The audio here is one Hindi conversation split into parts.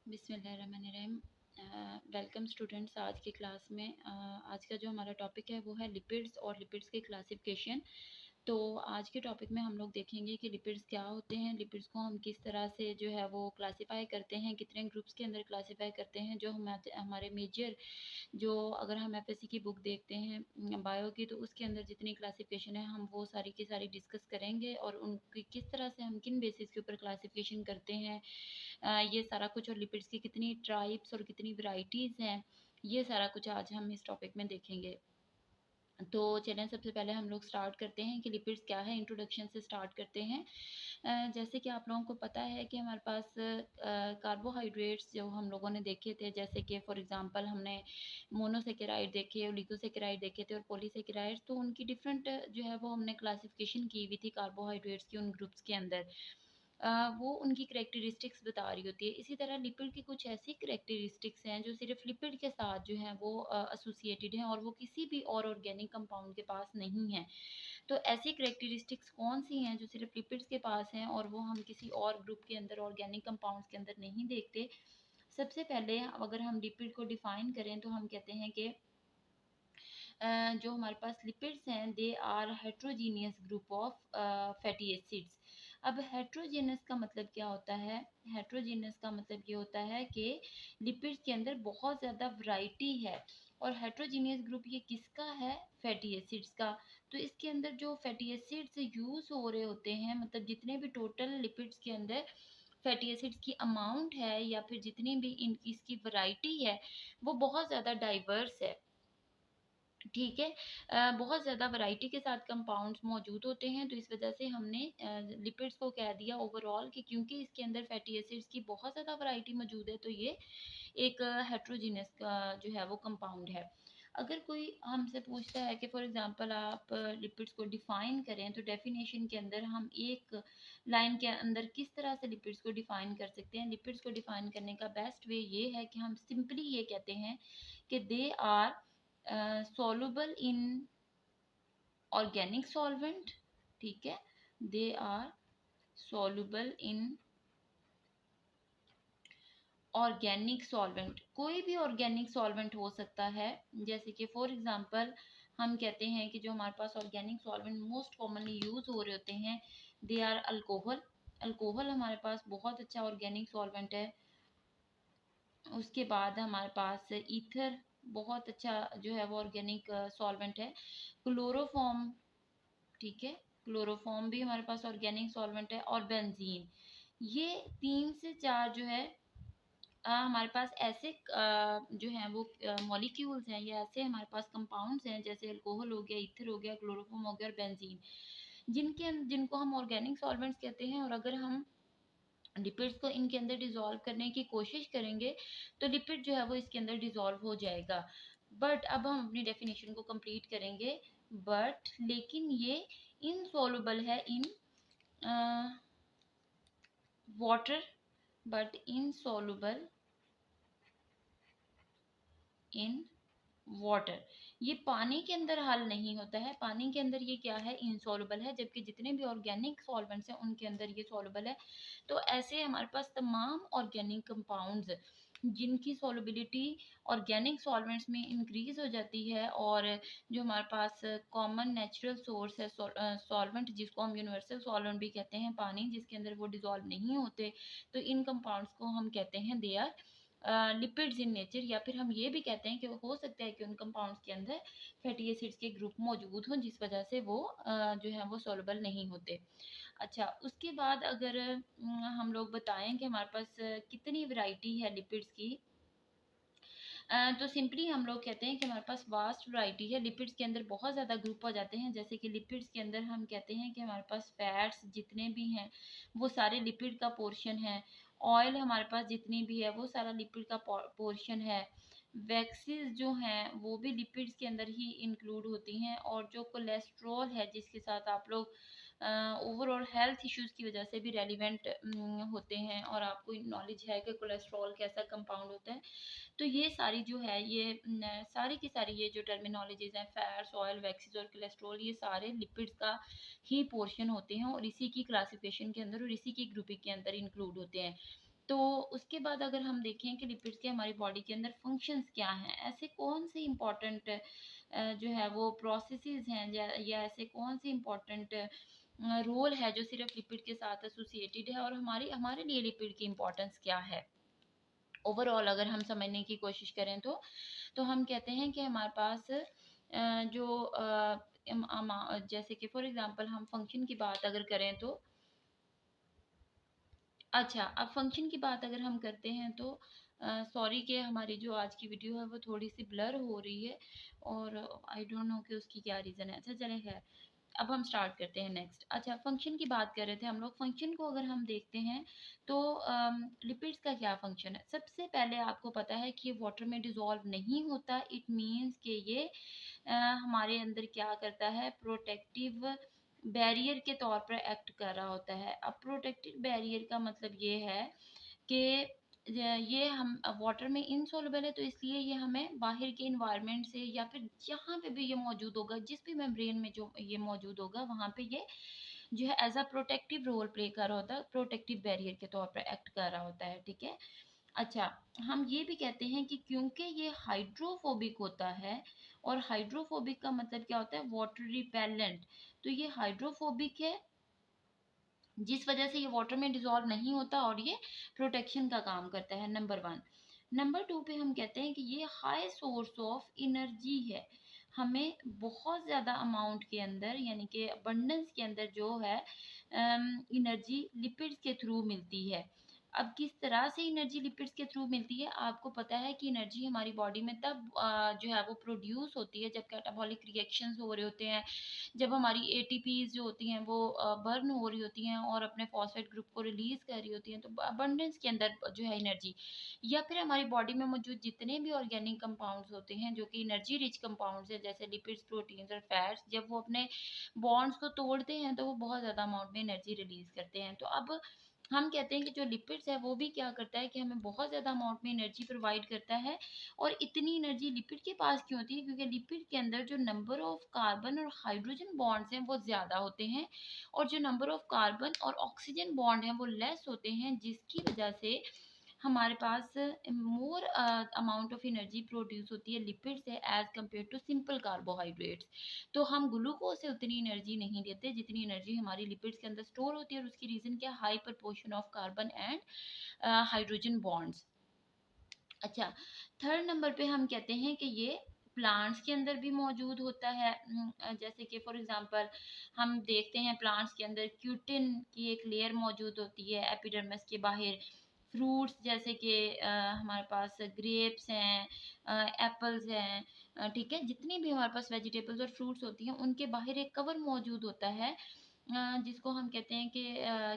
बिस्मिल्लाहिर्रहमानिर्रहीम। Welcome students. आज की क्लास में आज का जो हमारा टॉपिक है वो है लिपिड्स और लिपिड्स की क्लासिफिकेशन। तो आज के टॉपिक में हम लोग देखेंगे कि लिपिड्स क्या होते हैं, लिपिड्स को हम किस तरह से जो है वो क्लासिफाई करते हैं, कितने ग्रुप्स के अंदर क्लासिफाई करते हैं। जो हमारे मेजर जो अगर हम एफएससी की बुक देखते हैं बायो की, तो उसके अंदर जितनी क्लासिफिकेशन है हम वो सारी की सारी डिस्कस करेंगे और उनकी किस तरह से हम किन बेसिस के ऊपर क्लासिफिकेशन करते हैं, ये सारा कुछ, और लिपिड्स की कितनी टाइप्स और कितनी वैरायटीज़ हैं, ये सारा कुछ आज हम इस टॉपिक में देखेंगे। तो चलें, सबसे पहले हम लोग स्टार्ट करते हैं कि लिपिड्स क्या है। इंट्रोडक्शन से स्टार्ट करते हैं। जैसे कि आप लोगों को पता है कि हमारे पास कार्बोहाइड्रेट्स जो हम लोगों ने देखे थे, जैसे कि फॉर एग्जांपल हमने मोनोसेकेराइड देखे, ओलिगोसेकेराइड देखे थे और पॉलीसेकेराइड्स। तो उनकी डिफरेंट जो है वो हमने क्लासिफिकेशन की हुई थी कार्बोहाइड्रेट्स की उन ग्रुप्स के अंदर। वो उनकी करैक्टरिस्टिक्स बता रही होती है। इसी तरह लिपिड की कुछ ऐसी करैक्टरिस्टिक्स हैं जो सिर्फ लिपिड के साथ जो हैं वो एसोसिएटेड हैं और वो किसी भी और ऑर्गेनिक कंपाउंड के पास नहीं हैं। तो ऐसी करैक्टरिस्टिक्स कौन सी हैं जो सिर्फ लिपिड्स के पास हैं और वो हम किसी और ग्रुप के अंदर, ऑर्गेनिक कंपाउंड्स के अंदर नहीं देखते। सबसे पहले अगर हम लिपिड को डिफाइन करें तो हम कहते हैं कि जो हमारे पास लिपिड्स हैं they are heterogeneous group of fatty acids. अब हेट्रोजीनियस का मतलब क्या होता है? हेट्रोजीनियस का मतलब ये होता है कि लिपिड्स के अंदर बहुत ज़्यादा वैरायटी है। और हेट्रोजीनियस ग्रुप ये किसका है? फैटी एसिड्स का। तो इसके अंदर जो फैटी एसिड्स यूज़ हो रहे होते हैं, मतलब जितने भी टोटल लिपिड्स के अंदर फैटी एसिड्स की अमाउंट है या फिर जितनी भी इनकी इसकी वैरायटी है, वो बहुत ज़्यादा डाइवर्स है। ठीक है। बहुत ज़्यादा वैरायटी के साथ कंपाउंड्स मौजूद होते हैं, तो इस वजह से हमने लिपिड्स को कह दिया ओवरऑल कि क्योंकि इसके अंदर फैटी एसिड्स की बहुत ज़्यादा वैरायटी मौजूद है, तो ये एक हेट्रोजीनियस का जो है वो कंपाउंड है। अगर कोई हमसे पूछता है कि फॉर एग्जांपल आप लिपिड्स को डिफ़ाइन करें, तो डेफिनेशन के अंदर हम एक लाइन के अंदर किस तरह से लिपिड्स को डिफ़ाइन कर सकते हैं? लिपिड्स को डिफ़ाइन करने का बेस्ट वे ये है कि हम सिंपली ये कहते हैं कि they are soluble in organic solvent। ठीक है, they are soluble in organic solvent. कोई भी ऑर्गेनिक सॉल्वेंट हो सकता है। जैसे कि फॉर एग्जांपल हम कहते हैं कि जो हमारे पास organic solvent most commonly use हो रहे होते हैं, दे आर अल्कोहल। अल्कोहल हमारे पास बहुत अच्छा ऑर्गेनिक सॉल्वेंट है। उसके बाद हमारे पास ईथर बहुत अच्छा जो है वो ऑर्गेनिक सॉल्वेंट है। क्लोरोफॉर्म, ठीक है, क्लोरोफॉर्म भी हमारे पास ऑर्गेनिक सॉल्वेंट है। और बेंजीन, ये 3 से 4 जो है हमारे पास ऐसे जो हैं वो मॉलिक्यूल्स हैं, ये ऐसे हमारे पास कंपाउंड्स हैं, जैसे अल्कोहल हो गया, ईथर हो गया, क्लोरोफॉर्म हो गया और बेंजीन, जिनको हम ऑर्गेनिक सॉल्वेंट्स कहते हैं। और अगर हम लिपिड्स को इनके अंदर डिसॉल्व करने की कोशिश करेंगे, तो लिपिड जो है वो इसके अंदर डिसॉल्व हो जाएगा। बट अब हम अपनी डेफिनेशन को कंप्लीट करेंगे। बट लेकिन ये इनसॉल्युबल है in water, but insoluble in water. ये पानी के अंदर हल नहीं होता है। पानी के अंदर ये क्या है? इनसॉल्युबल है। जबकि जितने भी ऑर्गेनिक सॉल्वेंट्स हैं उनके अंदर ये सॉल्युबल है। तो ऐसे हमारे पास तमाम ऑर्गेनिक कंपाउंड्स जिनकी सॉल्युबिलिटी ऑर्गेनिक सॉल्वेंट्स में इंक्रीज हो जाती है, और जो हमारे पास कॉमन नेचुरल सोर्स है सॉल्वेंट, जिसको हम यूनिवर्सल सॉल्वेंट भी कहते हैं, पानी जिसके अंदर वो डिसॉल्व नहीं होते, तो इन कंपाउंड्स को हम कहते हैं they are lipids in nature. या फिर हम ये भी कहते हैं कि हो सकता है कि उन कंपाउंड्स के अंदर फैटी एसिड्स के ग्रुप मौजूद हों, जिस वजह से वो जो है वो सॉल्युबल नहीं होते। अच्छा, उसके बाद अगर हम लोग बताएं कि हमारे पास कितनी वैरायटी है लिपिड्स की, तो सिंपली हम लोग कहते हैं कि हमारे पास वास्ट वैरायटी है। लिपिड्स के अंदर बहुत ज़्यादा ग्रुप हो जाते हैं। जैसे कि लिपिड्स के अंदर हम कहते हैं कि हमारे पास फैट्स जितने भी हैं वो सारे लिपिड का पोर्शन है। ऑयल हमारे पास जितनी भी है वो सारा लिपिड का पोर्शन है। वैक्सीज जो हैं वो भी लिपिड्स के अंदर ही इंक्लूड होती हैं। और जो कोलेस्ट्रॉल है जिसके साथ आप लोग ओवरऑल हेल्थ इश्यूज़ की वजह से भी रेलिवेंट होते हैं, और आपको नॉलेज है कि कोलेस्ट्रॉल कैसा कंपाउंड होता है। तो ये सारी जो है ये सारी की सारी ये जो टर्मिनोलॉजीज हैं, फैट्स, ऑयल, वैक्सीज और कोलेस्ट्रॉल, ये सारे लिपिड्स का ही पोर्शन होते हैं और इसी की क्लासिफिकेशन के अंदर और इसी की ग्रुपिंग के अंदर इंक्लूड होते हैं। तो उसके बाद अगर हम देखें कि लिपिड्स के हमारी बॉडी के अंदर फंक्शंस क्या हैं, ऐसे कौन से इम्पोर्टेंट जो है वो प्रोसेसेस हैं, या ऐसे कौन से इम्पोर्टेंट रोल है जो सिर्फ लिपिड के साथ एसोसिएटेड है, और हमारी हमारे लिए लिपिड की इम्पोर्टेंस क्या है ओवरऑल अगर हम समझने की कोशिश करें तो हम कहते हैं कि हमारे पास जो जैसे कि फॉर एग्जांपल हम फंक्शन की बात अगर करें तो अच्छा, अब फंक्शन की बात अगर हम करते हैं तो सॉरी कि हमारी जो आज की वीडियो है वो थोड़ी-सी ब्लर हो रही है, और आई डोंट नो कि उसकी क्या रीज़न है। अच्छा चलें खैर, अब हम स्टार्ट करते हैं नेक्स्ट। अच्छा, फंक्शन की बात कर रहे थे हम लोग। फंक्शन को अगर हम देखते हैं तो लिपिड्स का क्या फंक्शन है? सबसे पहले आपको पता है कि ये वाटर में डिज़ॉल्व नहीं होता। इट मीन्स कि ये हमारे अंदर क्या करता है, प्रोटेक्टिव बैरियर के तौर पर एक्ट कर रहा होता है। अब प्रोटेक्टिव बैरियर का मतलब ये है कि ये हम वाटर में इनसॉल्युबल है, तो इसलिए ये हमें बाहर के इन्वायरमेंट से या फिर जहाँ पे भी ये मौजूद होगा, जिस भी मेम्ब्रेन में जो ये मौजूद होगा, वहाँ पे ये जो है as a protective role play कर रहा होता है, प्रोटेक्टिव बैरियर के तौर पर एक्ट कर रहा होता है। ठीक है। अच्छा, हम ये भी कहते हैं कि क्योंकि ये हाइड्रोफोबिक होता है, और हाइड्रोफोबिक का मतलब क्या होता है, वाटर रिपेलेंट, तो ये हाइड्रोफोबिक है जिस वजह से ये वाटर में डिसॉल्व नहीं होता, और ये प्रोटेक्शन का काम करता है, नंबर वन। नंबर टू पे हम कहते हैं कि ये हाई सोर्स ऑफ एनर्जी है। हमें बहुत ज़्यादा अमाउंट के अंदर, यानी कि अबंडेंस के अंदर जो है एनर्जी लिपिड्स के थ्रू मिलती है। अब किस तरह से एनर्जी लिपिड्स के थ्रू मिलती है, आपको पता है कि एनर्जी हमारी बॉडी में तब जो है वो प्रोड्यूस होती है जब कैटाबॉलिक रिएक्शंस हो रहे होते हैं, जब हमारी एटीपीज जो होती हैं वो बर्न हो रही होती हैं और अपने फॉस्फेट ग्रुप को रिलीज कर रही होती हैं, तो अबंडेंस के अंदर जो है एनर्जी, या फिर हमारी बॉडी में मौजूद जितने भी ऑर्गेनिक कंपाउंड्स होते हैं जो कि एनर्जी रिच कंपाउंड्स हैं, जैसे लिपिड्स, प्रोटीन्स और फैट्स, जब वो अपने बॉन्ड्स को तोड़ते हैं तो वो बहुत ज़्यादा अमाउंट में एनर्जी रिलीज करते हैं। तो अब हम कहते हैं कि जो लिपिड्स है वो भी क्या करता है कि हमें बहुत ज़्यादा अमाउंट में एनर्जी प्रोवाइड करता है। और इतनी एनर्जी लिपिड के पास क्यों होती है? क्योंकि लिपिड के अंदर जो नंबर ऑफ कार्बन और हाइड्रोजन बॉन्ड्स हैं वो ज़्यादा होते हैं, और जो नंबर ऑफ कार्बन और ऑक्सीजन बॉन्ड हैं वो लेस होते हैं, जिसकी वजह से हमारे पास more amount of energy produce होती है लिपिड से as compare to simple carbohydrates. तो हम ग्लूकोज से उतनी एनर्जी नहीं लेते जितनी एनर्जी हमारी लिपिड्स के अंदर स्टोर होती है, और उसकी रीज़न क्या, high proportion of carbon and hydrogen bonds. अच्छा, थर्ड नंबर पे हम कहते हैं कि ये प्लांट्स के अंदर भी मौजूद होता है। जैसे कि फॉर एग्जांपल हम देखते हैं प्लांट्स के अंदर क्यूटिन की एक लेयर मौजूद होती है एपिडर्मिस के बाहर। फ्रूट्स जैसे कि हमारे पास ग्रेप्स हैं, एप्पल्स हैं, ठीक है, जितनी भी हमारे पास वेजिटेबल्स और फ्रूट्स होती हैं उनके बाहर एक कवर मौजूद होता है, जिसको हम कहते हैं कि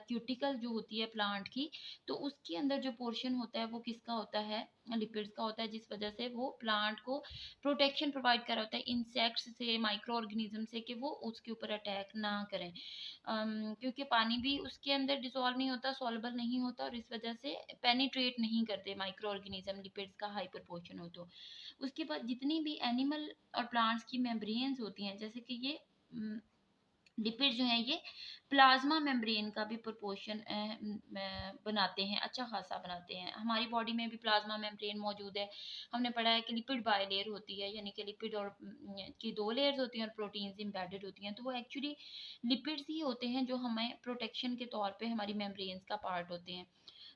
क्यूटिकल जो होती है प्लांट की। तो उसके अंदर जो पोर्शन होता है वो किसका होता है, लिपिड्स का होता है, जिस वजह से वो प्लांट को प्रोटेक्शन प्रोवाइड कर रहा होता है इंसेक्ट्स से, माइक्रो ऑर्गेनिज्म से, कि वो उसके ऊपर अटैक ना करें। क्योंकि पानी भी उसके अंदर डिसॉल्व नहीं होता, सॉल्युबल नहीं होता, और इस वजह से पेनिट्रेट नहीं करते माइक्रो ऑर्गेनिज्म लिपिड्स का हाई प्रपोर्शन हो तो। उसके बाद जितनी भी एनिमल और प्लांट्स की मेम्ब्रेन्स होती हैं, जैसे कि ये लिपिड जो हैं ये प्लाज्मा मेम्ब्रेन का भी प्रोपोर्शन बनाते हैं, अच्छा खासा बनाते हैं। हमारी बॉडी में भी प्लाज्मा मेम्ब्रेन मौजूद है। हमने पढ़ा है कि लिपिड बायलेयर होती है, यानी कि लिपिड और की दो लेयर्स होती हैं और प्रोटीन्स एम्बेडेड होती हैं, तो वो एक्चुअली लिपिड्स ही होते हैं जो हमें प्रोटेक्शन के तौर पे हमारी मेम्ब्रेन्स का पार्ट होते हैं।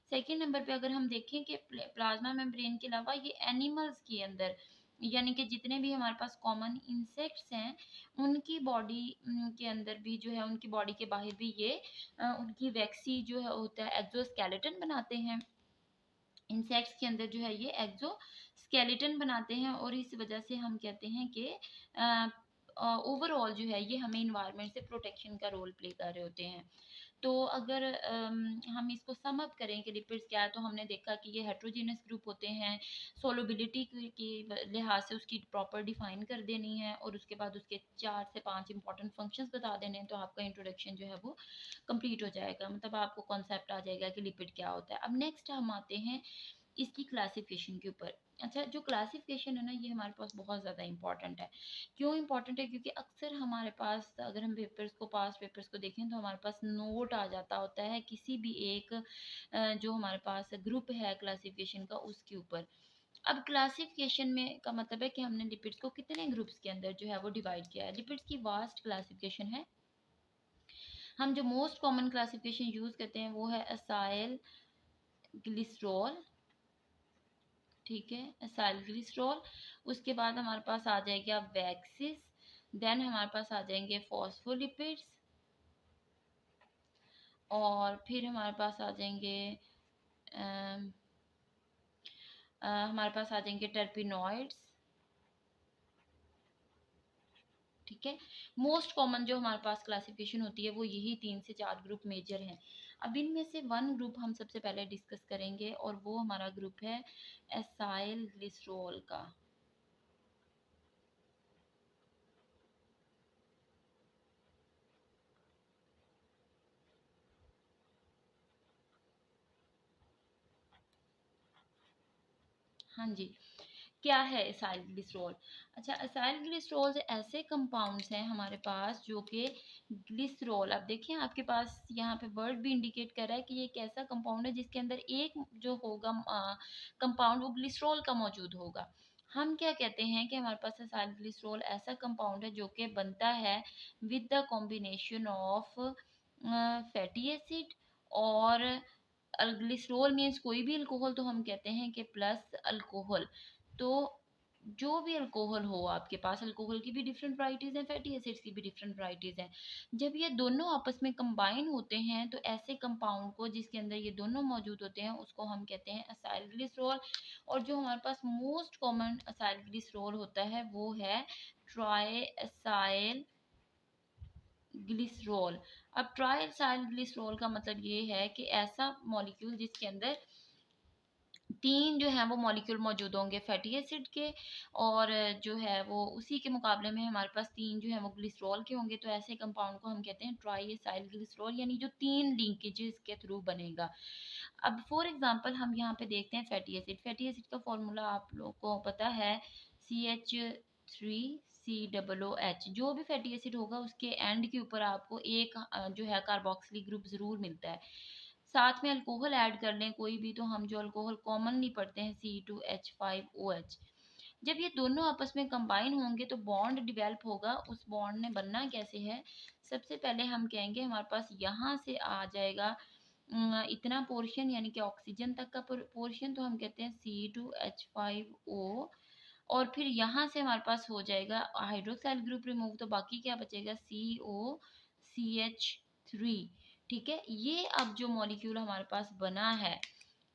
सेकेंड नंबर पे अगर हम देखें कि प्लाज्मा मेम्ब्रेन के अलावा ये एनिमल्स के अंदर, यानी कि जितने भी हमारे पास कॉमन इंसेक्ट्स हैं उनकी बॉडी के अंदर भी जो है, उनकी बॉडी के बाहर भी ये उनकी वैक्सी जो है होता है, एक्सोस्केलेटन बनाते हैं। इंसेक्ट्स के अंदर जो है ये एक्सोस्केलेटन बनाते हैं, और इस वजह से हम कहते हैं कि ओवरऑल जो है ये हमें इन्वायरमेंट से प्रोटेक्शन का रोल प्ले कर रहे होते हैं। तो अगर हम इसको सम अप करें कि लिपिड्स क्या है, तो हमने देखा कि ये हेट्रोजीनस ग्रुप होते हैं। सोलबिलिटी की लिहाज से उसकी प्रॉपर डिफाइन कर देनी है, और उसके बाद उसके 4 से 5 इंपॉर्टेंट फंक्शंस बता देने हैं, तो आपका इंट्रोडक्शन जो है वो कंप्लीट हो जाएगा, मतलब आपको कॉन्सेप्ट आ जाएगा कि लिपिड क्या होता है। अब नेक्स्ट हम आते हैं इसकी क्लासिफिकेशन के ऊपर। अच्छा, जो क्लासिफिकेशन है ना, ये हमारे पास बहुत ज़्यादा इंपॉर्टेंट है। क्यों इंपॉर्टेंट है? क्योंकि अक्सर हमारे पास अगर हम पेपर्स को, पास पेपर्स को देखें तो हमारे पास नोट आ जाता होता है किसी भी एक जो हमारे पास ग्रुप है क्लासिफिकेशन का, उसके ऊपर। अब क्लासिफिकेशन में का मतलब है कि हमने लिपिड्स को कितने ग्रुप्स के अंदर जो है वो डिवाइड किया है। लिपिड्स की वास्ट क्लासिफिकेशन है। हम जो मोस्ट कॉमन क्लासिफिकेशन यूज करते हैं वो है असाइल ग्लिसरॉल। ठीक है, असाइल ग्लिसरॉल। उसके बाद हमारे पास आ जाएगा वैक्सिस। देन हमारे पास आ जाएंगे फॉस्फोलिपिड्स। और फिर हमारे पास आ जाएंगे हमारे पास आ जाएंगे टर्पिनॉइड्स। ठीक है, मोस्ट कॉमन जो हमारे पास क्लासिफिकेशन होती है वो यही 3 से 4 ग्रुप मेजर हैं। अब इनमें से वन ग्रुप हम सबसे पहले डिस्कस करेंगे और वो हमारा ग्रुप है एसाइल ग्लिसरॉल का। हाँ जी, क्या है एसाइल ग्लिसरॉल? अच्छा, एसाइल ग्लिसरॉल ऐसे कंपाउंड्स हैं हमारे पास जो कि ग्लिसरॉल, अब देखिए आपके पास यहाँ पे वर्ड भी इंडिकेट कर रहा है कि ये एक ऐसा कंपाउंड है जिसके अंदर एक जो होगा कंपाउंड वो ग्लिसरॉल का मौजूद होगा। हम क्या कहते हैं कि हमारे पास एसाइल ग्लिसरॉल ऐसा कंपाउंड है जो कि बनता है with the combination of fatty acid और ग्लिसरॉल मीन्स कोई भी अल्कोहल, तो हम कहते हैं कि प्लस अल्कोहल। तो जो भी अल्कोहल हो आपके पास, अल्कोहल की भी डिफरेंट वराइटीज हैं, फैटी एसिड्स की भी डिफरेंट वराइटीज हैं। जब ये दोनों आपस में कंबाइन होते हैं तो ऐसे कंपाउंड को जिसके अंदर ये दोनों मौजूद होते हैं उसको हम कहते हैं असाइल ग्लिसरॉल। और जो हमारे पास मोस्ट कॉमन असाइल ग्लिसरॉल होता है वो है ट्राई असाइल ग्लिसरॉल। अब ट्राई असाइल ग्लिसरॉल का मतलब ये है कि ऐसा मॉलिक्यूल जिसके अंदर 3 जो है वो मॉलिक्यूल मौजूद होंगे फैटी एसिड के, और जो है वो उसी के मुकाबले में हमारे पास 3 जो है वो ग्लिसरॉल के होंगे। तो ऐसे कंपाउंड को हम कहते हैं ट्राई एसाइल ग्लिसरॉल, यानी जो 3 लिंकेजेस के थ्रू बनेगा। अब फॉर एग्जांपल हम यहाँ पे देखते हैं फैटी एसिड। फैटी एसिड का फॉर्मूला आप लोगों को पता है, CH3COOH। जो भी फैटी एसिड होगा उसके एंड के ऊपर आपको एक जो है कार्बोक्सिलिक ग्रुप ज़रूर मिलता है। साथ में अल्कोहल ऐड कर लें कोई भी, तो हम जो अल्कोहल कॉमनली पढ़ते हैं C2H5OH। जब ये दोनों आपस में कंबाइन होंगे तो बॉन्ड डिवेल्प होगा। उस बॉन्ड ने बनना कैसे है? सबसे पहले हम कहेंगे हमारे पास यहाँ से आ जाएगा इतना पोर्शन, यानी कि ऑक्सीजन तक का पोर्शन, तो हम कहते हैं C2H5O। और फिर यहाँ से हमारे पास हो जाएगा हाइड्रोक्साइल ग्रुप रिमूव, तो बाकी क्या बचेगा? COCH3। ठीक है, ये अब जो मॉलिक्यूल हमारे पास बना है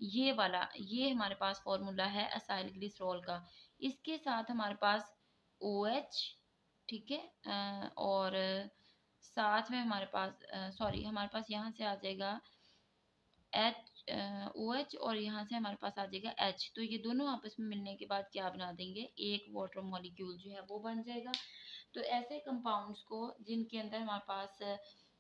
ये वाला, ये हमारे पास फॉर्मूला है असाइल ग्लिसरॉल का। इसके साथ हमारे पास OH, ठीक है, और साथ में हमारे पास सॉरी, हमारे पास यहाँ से आ जाएगा OH, और यहाँ से हमारे पास आ जाएगा H। तो ये दोनों आपस में मिलने के बाद क्या बना देंगे? एक वाटर मॉलिक्यूल जो है वो बन जाएगा। तो ऐसे कंपाउंड्स को जिनके अंदर हमारे पास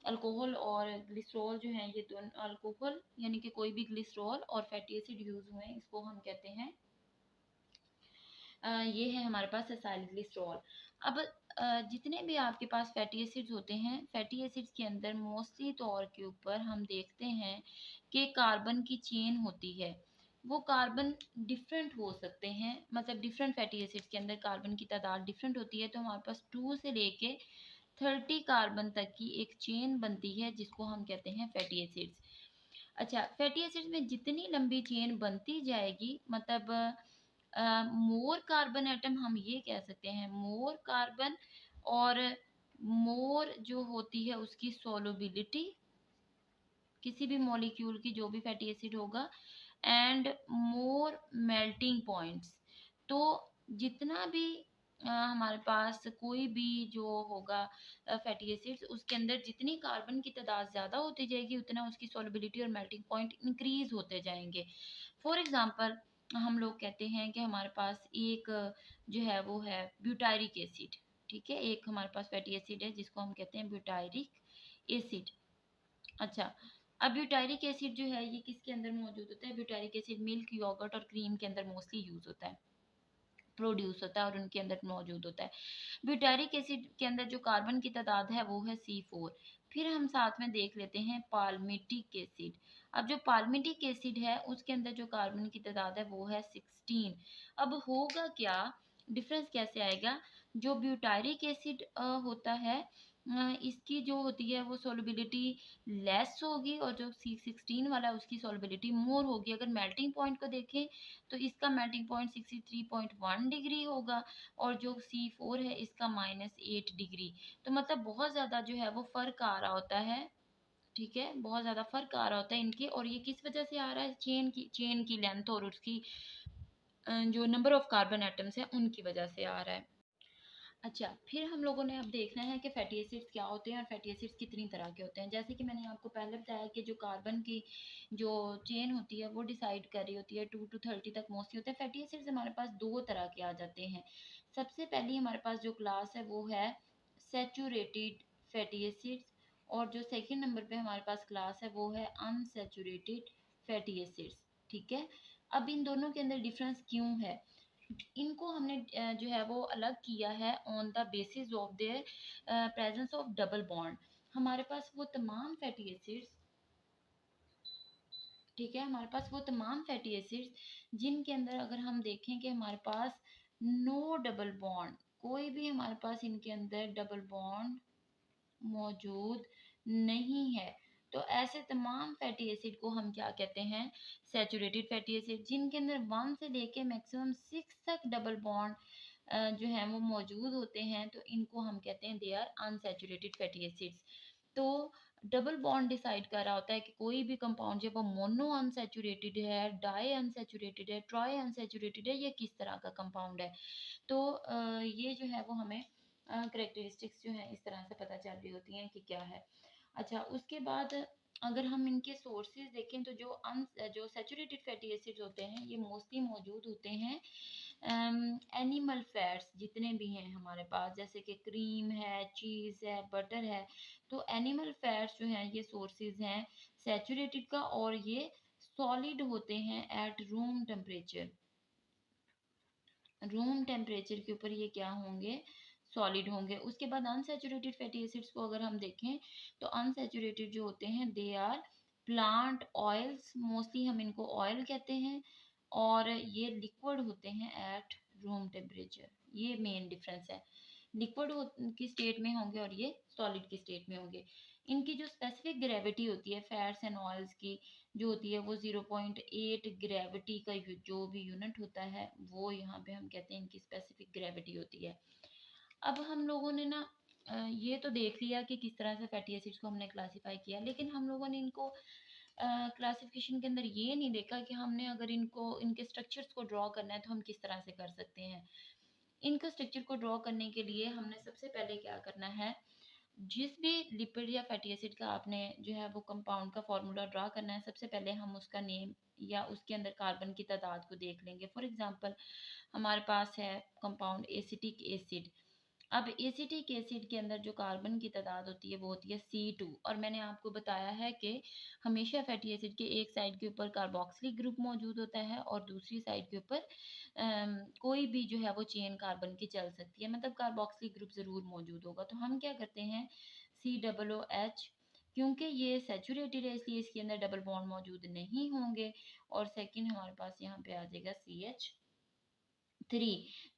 अल्कोहल और ग्लिसरॉल जो है, ये दोनों अल्कोहल यानी कि कोई भी ग्लिसरॉल और फैटी एसिड यूज हुए हैं, इसको हम कहते हैं ये है हमारे पास एसाइल ग्लिसरॉल। अब जितने भी आपके पास फैटी एसिड्स होते हैं, फैटी एसिड्स के अंदर मोस्टली तौर के ऊपर हम देखते हैं कि कार्बन की चेन होती है। वो कार्बन डिफरेंट हो सकते हैं, मतलब डिफरेंट फैटी एसिड्स के अंदर कार्बन की तादाद डिफरेंट होती है। तो हमारे पास 2 से लेके 30 कार्बन तक की एक चेन बनती है जिसको हम कहते हैं फैटी एसिड्स। अच्छा, फैटी एसिड्स में जितनी लंबी चेन बनती जाएगी, मतलब मोर कार्बन एटम, हम ये कह सकते हैं मोर कार्बन, और मोर जो होती है उसकी सोलबिलिटी किसी भी मॉलिक्यूल की, जो भी फैटी एसिड होगा, एंड मोर मेल्टिंग पॉइंट्स। तो जितना भी हमारे पास कोई भी जो होगा फैटी एसिड्स, उसके अंदर जितनी कार्बन की तादाद ज़्यादा होती जाएगी उतना उसकी सोलबिलिटी और मेल्टिंग पॉइंट इंक्रीज होते जाएंगे। फॉर एग्जांपल हम लोग कहते हैं कि हमारे पास एक जो है वो है ब्यूटायरिक एसिड। ठीक है, एक हमारे पास फैटी एसिड है जिसको हम कहते हैं ब्यूटायरिक एसिड। अच्छा, अब ब्यूटारिक एसिड जो है ये किसके अंदर मौजूद होता है? ब्यूटारिक एसिड मिल्क, योगर्ट और क्रीम के अंदर मोस्टली यूज होता है, प्रोड्यूस होता है और उनके अंदर मौजूद होता है। ब्यूटारिक एसिड के अंदर जो कार्बन की तादाद है वो है C4। फिर हम साथ में देख लेते हैं पाल्मिटिक एसिड। अब जो पाल्मिटिक एसिड है उसके अंदर जो कार्बन की तादाद है वो है 16। अब होगा क्या, डिफरेंस कैसे आएगा? जो ब्यूटारिक एसिड होता है इसकी जो होती है वो सोलबिलिटी लेस होगी, और जो C16 वाला है उसकी सोलबिलिटी मोर होगी। अगर मेल्टिंग पॉइंट को देखें तो इसका मेल्टिंग पॉइंट 63.1 डिग्री होगा, और जो C4 है इसका -8 डिग्री। तो मतलब बहुत ज़्यादा जो है वो फ़र्क आ रहा होता है, ठीक है? बहुत ज़्यादा फ़र्क आ रहा होता है इनके, और ये किस वजह से आ रहा है? चेन की लेंथ और उसकी जो नंबर ऑफ कार्बन एटम्स है उनकी वजह से आ रहा है। अच्छा, फिर हम लोगों ने अब देखना है कि फैटी एसिड्स क्या होते हैं और फैटी एसिड्स कितनी तरह के होते हैं। जैसे कि मैंने आपको पहले बताया कि जो कार्बन की जो चेन होती है वो डिसाइड कर रही होती है 2 टू 30 तक मोस्टली होते हैं। फैटी एसिड्स हमारे पास दो तरह के आ जाते हैं। सबसे पहली हमारे पास जो क्लास है वो है सैचुरेटेड फैटी एसिड्स, और जो सेकंड नंबर पे हमारे पास क्लास है वो है अनसैचुरेटेड फैटी एसिड्स, ठीक है? अब इन दोनों के अंदर डिफरेंस क्यों है? इनको हमने जो है वो अलग किया है on the basis of their presence of double bond. हमारे पास वो तमाम फैटी एसिड्स, ठीक है, हमारे पास वो तमाम फैटी एसिड्स जिनके अंदर अगर हम देखें कि हमारे पास नो डबल बॉन्ड, कोई भी हमारे पास इनके अंदर डबल बॉन्ड मौजूद नहीं है, तो ऐसे तमाम फैटी एसिड को हम क्या कहते हैं? Saturated fatty acid. जिनके अंदर 1 से लेके मैक्सिमम 6 तक डबल बॉन्ड जो है वो मौजूद होते हैं, तो इनको हम कहते हैं they are unsaturated fatty acids. तो डबल बॉन्ड डिसाइड कर रहा होता है कि कोई भी कंपाउंड जब वो मोनो अनसैचुरेटेड है, डाई अनसैचुरेटेड है, ट्राई अनसैचुरेटेड है, ये किस तरह का कंपाउंड है। तो ये जो है वो हमें करेक्टरिस्टिक्स जो है इस तरह से पता चल रही होती हैं कि क्या है। अच्छा, उसके बाद अगर हम इनके सोर्सेज देखें तो जो सैचुरेटेड फैटी एसिड्स होते हैं ये मोस्टली मौजूद होते हैं एनिमल फैट्स जितने भी हैं हमारे पास, जैसे कि क्रीम है, चीज़ है, बटर है। तो एनिमल फैट्स जो हैं ये सोर्सेज हैं सैचुरेटेड का, और ये सॉलिड होते हैं एट रूम टेम्परेचर के ऊपर ये क्या होंगे? सॉलिड होंगे। उसके बाद अनसैचुरेटेड फैटी एसिड्स को अगर हम देखें तो अनसैचुरेटेड जो होते हैं they are plant oils, mostly हम इनको ऑयल कहते हैं, और ये लिक्विड होते हैं एट रूम टेम्परेचर। ये मेन डिफरेंस है, लिक्विड की स्टेट में होंगे और ये सॉलिड की स्टेट में होंगे। इनकी जो स्पेसिफिक ग्रेविटी होती है फैट्स एंड ऑयल्स की जो होती है वो 0.8 ग्रेविटी का जो भी यूनिट होता है वो यहाँ पे हम कहते हैं इनकी स्पेसिफिक ग्रेविटी होती है। अब हम लोगों ने ना ये तो देख लिया कि किस तरह से फैटी एसिड्स को हमने क्लासिफाई किया, लेकिन हम लोगों ने इनको क्लासिफिकेशन के अंदर ये नहीं देखा कि हमने अगर इनको इनके स्ट्रक्चर्स को ड्रॉ करना है तो हम किस तरह से कर सकते हैं। इनका स्ट्रक्चर को ड्रॉ करने के लिए हमने सबसे पहले क्या करना है, जिस भी लिपिड या फैटी एसिड का आपने जो है वो कंपाउंड का फार्मूला ड्रा करना है, सबसे पहले हम उसका नेम या उसके अंदर कार्बन की तादाद को देख लेंगे। फॉर एग्जांपल हमारे पास है कंपाउंड एसिटिक एसिड। अब एसिटिक एसिड के अंदर जो कार्बन की तादाद होती है वो होती है C2, और मैंने आपको बताया है कि हमेशा फैटी एसिड के एक साइड के ऊपर कार्बोक्सिलिक ग्रुप मौजूद होता है और दूसरी साइड के ऊपर कोई भी जो है वो चेन कार्बन की चल सकती है, मतलब कार्बोक्सिलिक ग्रुप ज़रूर मौजूद होगा। तो हम क्या करते हैं COOH, क्योंकि ये सैचुरेटेड है इसलिए इसके अंदर डबल बॉन्ड मौजूद नहीं होंगे, और सेकंड हमारे पास यहाँ पे आ जाएगा CH3।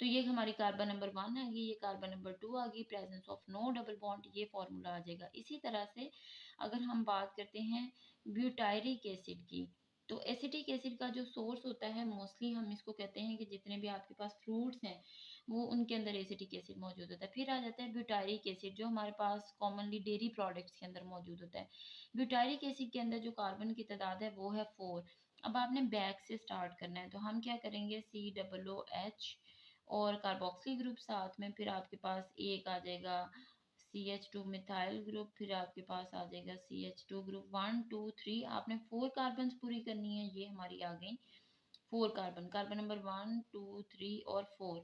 तो ये हमारी कार्बन नंबर 1 आ गई, ये कार्बन नंबर 2 आ गई, presence of no double bond, ये फॉर्मूला आ जाएगा। इसी तरह से अगर हम बात करते हैं ब्यूटायरिक एसिड की, तो एसिटिक एसिड का जो सोर्स होता है मोस्टली हम इसको कहते हैं कि जितने भी आपके पास फ्रूट्स हैं वो उनके अंदर एसिटिक एसिड मौजूद होता है। फिर आ जाता है ब्यूटायरिक एसिड जो हमारे पास कॉमनली डेयरी प्रोडक्ट्स के अंदर मौजूद होता है। ब्यूटायरिक एसिड के अंदर जो कार्बन की तादाद है वो है 4। अब आपने बैक से स्टार्ट करना है तो हम क्या करेंगे COOH और कार्बोक्सिल ग्रुप साथ में, फिर आपके पास एक आ जाएगा CH2 मिथाइल ग्रुप, फिर आपके पास आ जाएगा CH2 ग्रुप 1 2 3। आपने 4 कार्बन पूरी करनी है, ये हमारी आ गई 4 कार्बन, कार्बन नंबर 1 2 3 और 4।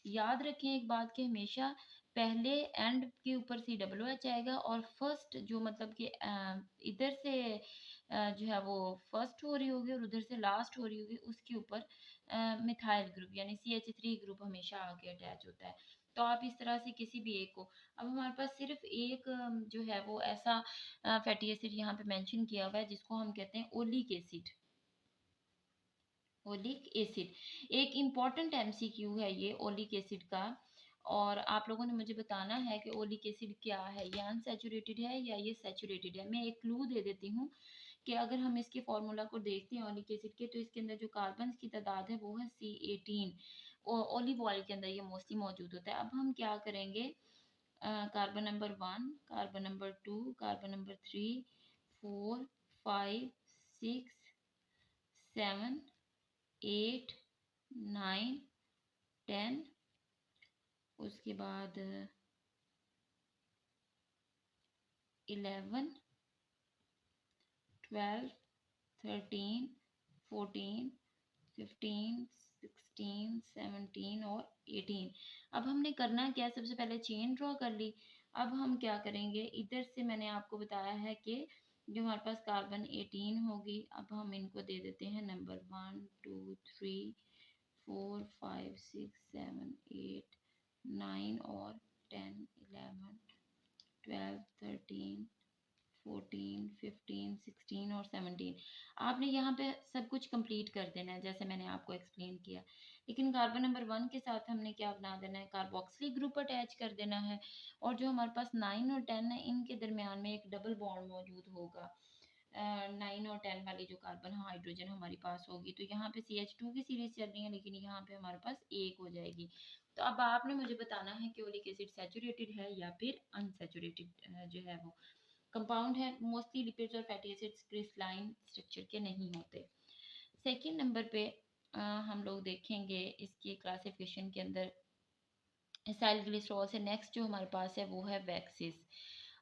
याद रखें एक बात कि हमेशा पहले एंड के ऊपर COOH आएगा, और फर्स्ट जो मतलब कि इधर से जो है वो फर्स्ट हो रही होगी और उधर से लास्ट हो रही होगी, उसके ऊपर मिथाइल ग्रुप यानी CH3 ग्रुप हमेशा आके अटैच होता है। तो आप इस तरह से किसी भी एक को, अब हमारे पास सिर्फ एक जो है वो ऐसा फैटी एसिड यहाँ पे मेंशन किया हुआ है जिसको हम कहते हैं ओलिक एसिड। ओलिक एसिड एक इम्पॉर्टेंट एमसीक्यू है ये ओलिक एसिड का, और आप लोगों ने मुझे बताना है कि ओलिक एसिड क्या है, ये अनसैचुरेटेड है या ये सैचुरेटेड है। मैं एक क्लू दे देती हूँ कि अगर हम इसके फॉर्मूला को देखते हैं ओलिक एसिड के, तो इसके अंदर जो कार्बन की तादाद है वो है C18। ओलिव ऑयल के अंदर ये मोस्टली मौजूद होता है। अब हम क्या करेंगे, carbon number 1, carbon number 2, carbon number 3, 4, 5, 6, 7, 8, 9, 10, उसके बाद 11, 12, 13, 14, 15, 16, 17 और 18। अब हमने करना क्या है, सबसे पहले चेन ड्रॉ कर ली। अब हम क्या करेंगे, इधर से मैंने आपको बताया है कि जो हमारे पास कार्बन 18 होगी, अब हम इनको दे देते हैं नंबर 1, 2, 3, 4, 5, 6, 7, 8, 9 और 10, 11, 12, 13, 14, 15, 16 और 17। आपने यहाँ पे सब कुछ कंप्लीट कर देना है जैसे मैंने आपको एक्सप्लेन किया। लेकिन कार्बन नंबर 1 के साथ हमने क्या बना देना है, कार्बोक्सिलिक ग्रुप अटैच कर देना है। और जो हमारे पास 9 और 10 है, इनके दरमियान में एक डबल बॉन्ड मौजूद होगा। 9 और 10 वाली जो कार्बन हाइड्रोजन हमारे पास होगी, तो यहाँ पे CH2 की सीरीज चल रही है, लेकिन यहाँ पे हमारे पास एक हो जाएगी। तो अब आपने मुझे बताना है कि ओलिक एसिड सैचुरेटेड है या फिर अनसैचुरेटेड जो है वो कंपाउंड है। मोस्टली लिपिड्स और फैटी एसिड्स क्रिस्टलाइन स्ट्रक्चर के नहीं होते। सेकेंड नंबर पे हम लोग देखेंगे इसकी क्लासिफिकेशन के अंदर एसाइल ग्लिसरॉल से नेक्स्ट जो हमारे पास है वो है वैक्सीज।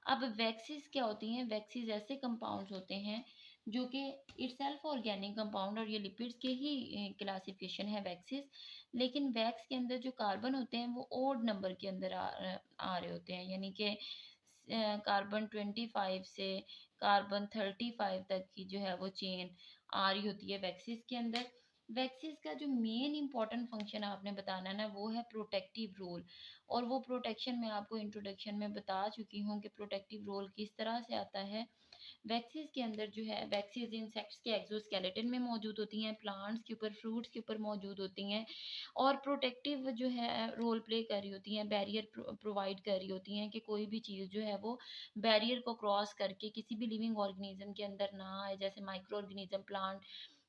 अब वैक्सीज क्या होती हैं, वैक्सीज ऐसे कंपाउंड्स होते हैं जो कि इटसेल्फ ऑर्गेनिक कंपाउंड, और ये लिपिड्स के ही क्लासिफिकेशन है वैक्सीज। लेकिन वैक्स के अंदर जो कार्बन होते हैं वो ओड नंबर के अंदर आ रहे होते हैं, यानी कि कार्बन 25 से कार्बन 35 तक की जो है वो चेन आ रही होती है वैक्सीज के अंदर। वैक्सीज का जो मेन इंपॉर्टेंट फंक्शन आपने बताना ना वो है प्रोटेक्टिव रोल। और वो प्रोटेक्शन मैं आपको इंट्रोडक्शन में बता चुकी हूँ कि प्रोटेक्टिव रोल किस तरह से आता है। वैक्सीज के अंदर जो है, वैक्सीज इंसेक्ट्स के एक्सोस्केलेटन में मौजूद होती हैं, प्लांट्स के ऊपर, फ्रूट्स के ऊपर मौजूद होती हैं, और प्रोटेक्टिव जो है रोल प्ले कर रही होती हैं, बैरियर प्रोवाइड कर रही होती हैं कि कोई भी चीज़ जो है वो बैरियर को क्रॉस करके किसी भी लिविंग ऑर्गेनिज्म के अंदर ना आए। जैसे माइक्रो ऑर्गेनिज्म प्लांट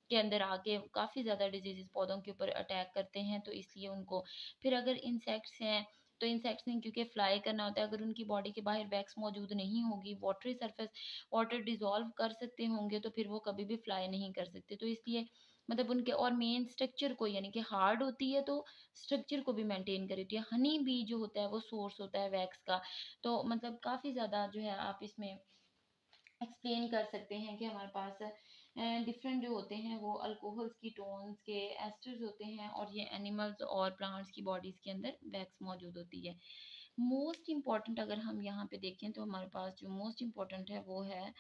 के अंदर आके काफ़ी ज़्यादा डिजीजेस पौधों के ऊपर अटैक करते हैं, तो इसलिए उनको, फिर अगर इंसेक्ट्स हैं तो इंसेक्ट्स ने क्योंकि फ्लाई करना होता है, अगर उनकी बॉडी के बाहर वैक्स मौजूद नहीं होगी, वाटरी सरफेस, वाटर डिजॉल्व कर सकते होंगे, तो फिर वो कभी भी फ्लाई नहीं कर सकते। तो इसलिए मतलब उनके, और मेन स्ट्रक्चर को यानी कि हार्ड होती है तो स्ट्रक्चर को भी मेंटेन कर रही है। हनी बी जो होता है वो सोर्स होता है वैक्स का। तो मतलब काफ़ी ज़्यादा जो है आप इसमें एक्सप्लेन कर सकते हैं कि हमारे पास डिफरेंट जो होते हैं वो अल्कोहल्स, कीटोन्स के एस्टर्स होते हैं, और ये एनिमल्स और प्लांट्स की बॉडीज़ के अंदर वैक्स मौजूद होती है। मोस्ट इम्पॉर्टेंट अगर हम यहाँ पे देखें तो हमारे पास जो मोस्ट इम्पॉर्टेंट है वो है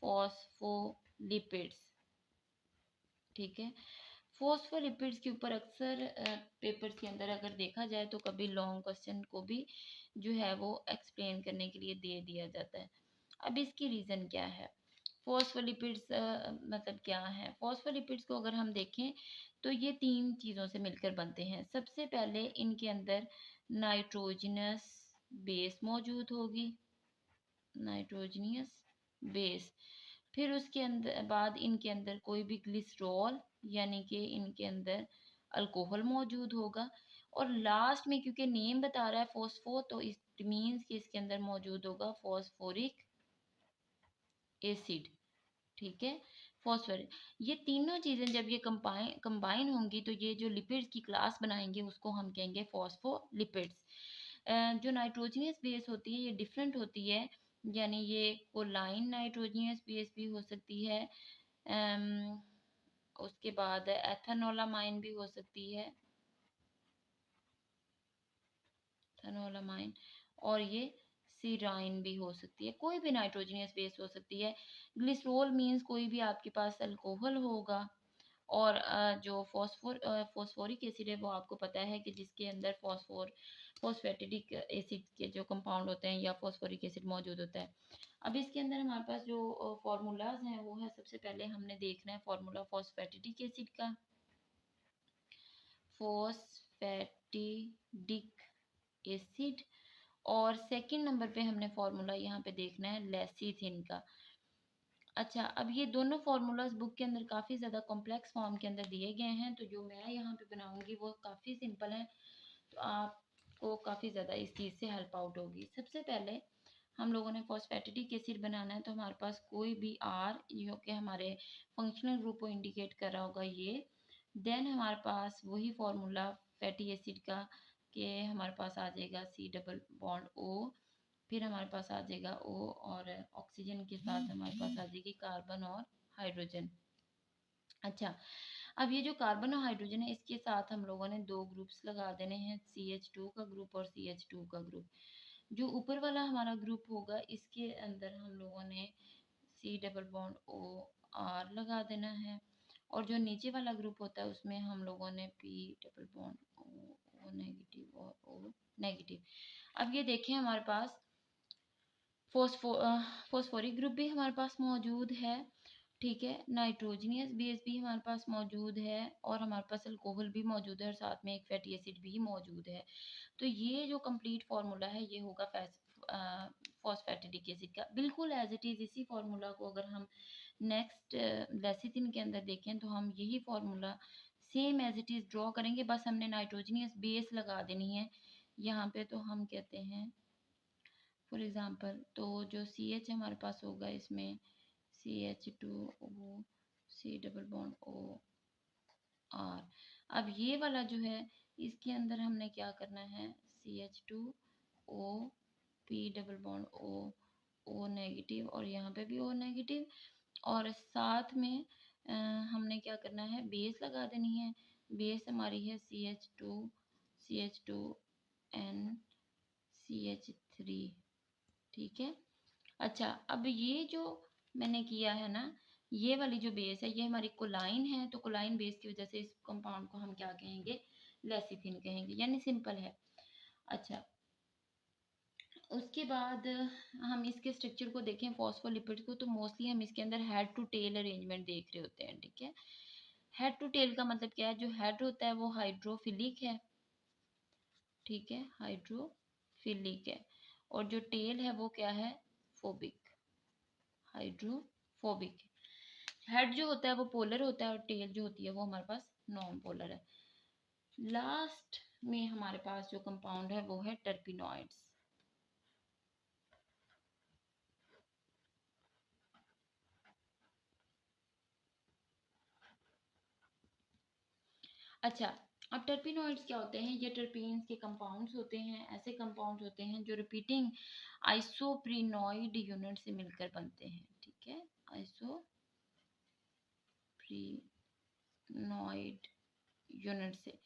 फॉस्फोलिपिड्स। ठीक है, फॉस्फोलिपिड्स के ऊपर अक्सर पेपर्स के अंदर अगर देखा जाए तो कभी लॉन्ग क्वेश्चन को भी जो है वो एक्सप्लेन करने के लिए दे दिया जाता है। अब इसकी रीज़न क्या है, फॉस्फोलिपिड्स मतलब क्या है। फॉस्फोलिपिड्स को अगर हम देखें तो ये तीन चीज़ों से मिलकर बनते हैं। सबसे पहले इनके अंदर नाइट्रोजनस बेस मौजूद होगी, नाइट्रोजनियस बेस। फिर उसके अंदर बाद इनके अंदर कोई भी ग्लिसरॉल यानी कि इनके अंदर अल्कोहल मौजूद होगा। और लास्ट में क्योंकि नेम बता रहा है फॉस्फो, तो इट मीन्स कि इसके अंदर मौजूद होगा फॉस्फोरिक एसिड। ठीक है, फॉस्फोरस। ये तीनों चीज़ें जब ये कंबाइन होंगी तो ये जो लिपिड्स की क्लास बनाएंगे उसको हम कहेंगे फॉस्फोलिपिड्स। जो नाइट्रोजनियस बेस होती है ये डिफरेंट होती है, यानी ये कोलाइन नाइट्रोजनियस बेस भी हो सकती है, अम, उसके बाद एथेनोलामाइन भी हो सकती है, एथेनोलामाइन, और ये सिराइन भी हो सकती है, कोई भी नाइट्रोजनियस बेस हो सकती है। ग्लिसरॉल मीन्स कोई भी आपके पास अल्कोहल होगा। और जो फॉस्फोरिक एसिड है वो आपको पता है कि जिसके अंदर फॉस्फेटिडिक एसिड के जो कंपाउंड होते हैं या फॉस्फोरिक एसिड मौजूद होता है। अब इसके अंदर हमारे पास जो फार्मूलाज हैं वो है, सबसे पहले हमने देखना है फार्मूला फॉस्फेटिडिक एसिड का। Phosphatidic acid. और सेकंड नंबर पे हमने फार्मूला यहाँ पे देखना है लेसिथिन का। अच्छा, अब ये दोनों फार्मूलाज बुक के अंदर काफ़ी ज़्यादा कॉम्प्लेक्स फॉर्म के अंदर दिए गए हैं, तो जो मैं यहाँ पे बनाऊंगी वो काफ़ी सिंपल है, तो आपको काफ़ी ज़्यादा इस चीज़ से हेल्प आउट होगी। सबसे पहले हम लोगों ने फॉस्फेटिडिक एसिड बनाना है, तो हमारे पास कोई भी आर जो कि हमारे फंक्शनल ग्रुप को इंडिकेट कर रहा होगा ये। देन हमारे पास वही फार्मूला फैटी एसिड का कि हमारे पास आ जाएगा सी डबल बॉन्ड ओ, फिर हमारे पास आ जाएगा ओ, और ऑक्सीजन के साथ हमारे पास आ जाएगी कार्बन और हाइड्रोजन। अच्छा, अब ये जो कार्बन और हाइड्रोजन है इसके साथ हम लोगों ने दो ग्रुप्स लगा देने हैं, CH2 का ग्रुप और CH2 का ग्रुप। जो ऊपर वाला हमारा ग्रुप होगा इसके अंदर हम लोगों ने C double bond O R लगा देना है, और जो नीचे वाला ग्रुप होता है उसमें हम लोगों ने P double bond O negative और ओ नेगेटिव। अब ये देखें हमारे पास फॉस्फोरिक ग्रुप भी हमारे पास मौजूद है, ठीक है, नाइट्रोजनियस बेस भी हमारे पास मौजूद है, और हमारे पास अल्कोहल भी मौजूद है, और साथ में एक फैटी एसिड भी मौजूद है। तो ये जो कंप्लीट फार्मूला है ये होगा फॉस्फेटिडिक एसिड का, बिल्कुल एज इट इज़। इसी फार्मूला को अगर हम नेक्स्ट लेसिथिन के अंदर देखें तो हम यही formula same as it is draw करेंगे, बस हमने नाइट्रोजनियस बेस लगा देनी है यहाँ पे। तो हम कहते हैं फॉर एग्जांपल, तो जो सी एच हमारे पास होगा इसमें CH2O C double bond O R. अब ये वाला जो है इसके अंदर हमने क्या करना है, CH2O P double bond O negative, और यहाँ पे भी ओ नेगेटिव, और साथ में हमने क्या करना है, बेस लगा देनी है। बेस हमारी है CH2 CH2 NCH3, ठीक है। अच्छा, अब ये जो मैंने किया है ना, ये वाली जो बेस है ये हमारी कोलाइन है, तो कोलाइन बेस की वजह से इस कंपाउंड को हम क्या कहेंगे, लेसिथिन कहेंगे, यानी सिंपल है। अच्छा, उसके बाद हम इसके स्ट्रक्चर को देखें फॉस्फोलिपिड्स को, तो मोस्टली हम इसके अंदर हेड टू टेल अरेंजमेंट देख रहे होते हैं, ठीक है। हेड टू टेल का मतलब क्या है, जो हेड होता है वो हाइड्रोफिलिक है, ठीक है, हाइड्रोफिलिक है, और जो टेल है वो क्या है, फोबिक, हाइड्रोफोबिक। हेड जो होता है वो पोलर होता है, और टेल जो होती है वो हमारे पास नॉन पोलर है। लास्ट में हमारे पास जो कंपाउंड है वो है टर्पिनॉइड्स। अच्छा, अब टर्पिनॉइड्स क्या होते हैं, ये टर्पीन्स के कंपाउंड्स होते हैं, ऐसे कंपाउंड्स होते हैं जो रिपीटिंग आइसोप्रीनॉइड यूनिट से मिलकर बनते हैं, ठीक है, आइसोप्रीनॉइड यूनिट से।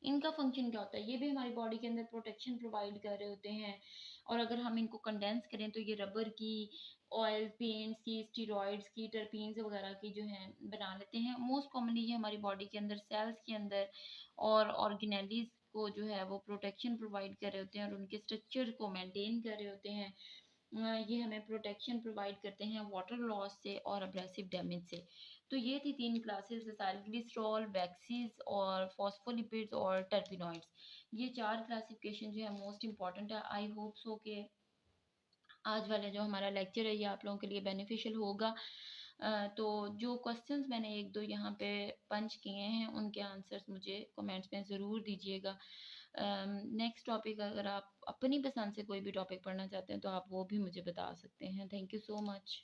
इनका फंक्शन क्या होता है, ये भी हमारी बॉडी के अंदर प्रोटेक्शन प्रोवाइड कर रहे होते हैं, और अगर हम इनको कंडेंस करें तो ये रबर की, ऑयल पेंट्स की, स्टीरॉइड्स की, टर्पीन्स वगैरह की जो है बना लेते हैं। मोस्ट कॉमनली ये हमारी बॉडी के अंदर सेल्स के अंदर और ऑर्गेनेलीज को जो है वो प्रोटेक्शन प्रोवाइड कर रहे होते हैं, और उनके स्ट्रक्चर को मेंटेन कर रहे होते हैं। ये हमें प्रोटेक्शन प्रोवाइड करते हैं वाटर लॉस से और अब्रेसिव डैमेज से। तो ये थी तीन क्लासेस, ग्लिसरॉल, वैक्सीज और फॉस्फोलिपिड्स और टर्पिनॉइड्स। ये चार क्लासिफिकेशन जो है मोस्ट इंपॉर्टेंट है। आई होप सो के आज वाला जो हमारा लेक्चर है ये आप लोगों के लिए बेनिफिशियल होगा। तो जो क्वेश्चंस मैंने एक दो यहाँ पे पंच किए हैं उनके आंसर्स मुझे कमेंट्स में ज़रूर दीजिएगा। नेक्स्ट टॉपिक अगर आप अपनी पसंद से कोई भी टॉपिक पढ़ना चाहते हैं तो आप वो भी मुझे बता सकते हैं। Thank you so much.